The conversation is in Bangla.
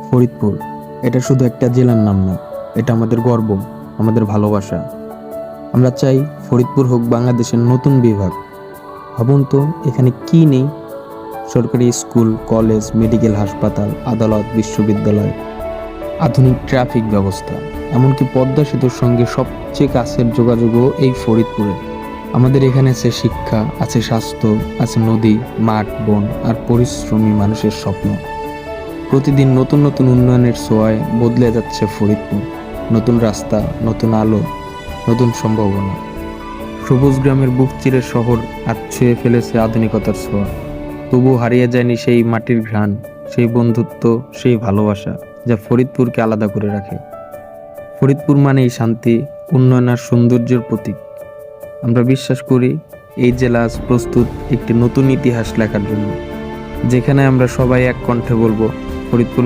ফরিদপুর এটা শুধু একটা জেলার নাম না, এটা আমাদের গর্ব, আমাদের ভালোবাসা। আমরা চাই ফরিদপুর হোক বাংলাদেশের নতুন বিভাগ। ভাবুন তো, এখানে কি নেই? সরকারি স্কুল, কলেজ, মেডিকেল হাসপাতাল, আদালত, বিশ্ববিদ্যালয়, আধুনিক ট্রাফিক ব্যবস্থা, এমনকি পদ্মা সেতুর সঙ্গে সবচেয়ে কাছের যোগাযোগও এই ফরিদপুরে। আমাদের এখানে আছে শিক্ষা, আছে স্বাস্থ্য, আছে নদী, মাঠ, বন আর পরিশ্রমী মানুষের স্বপ্ন। প্রতিদিন নতুন নতুন উন্নয়নের ছোঁয়ায় বদলে যাচ্ছে ফরিদপুর। নতুন রাস্তা, নতুন আলো, নতুন সম্ভাবনা। সবুজ গ্রামের বুক চিরে শহর আজ ছুঁয়ে ফেলেছে আধুনিকতার ছোঁয়া। তবু হারিয়ে যায়নি সেই মাটির ঘ্রাণ, সেই বন্ধুত্ব, সেই ভালোবাসা যা ফরিদপুরকে আলাদা করে রাখে। ফরিদপুর মানেই শান্তি, উন্নয়ন আর সৌন্দর্যের প্রতীক। আমরা বিশ্বাস করি এই জেলা আজ প্রস্তুত একটি নতুন ইতিহাস লেখার জন্য, যেখানে আমরা সবাই এক কণ্ঠে বলবো, ফরিদপুর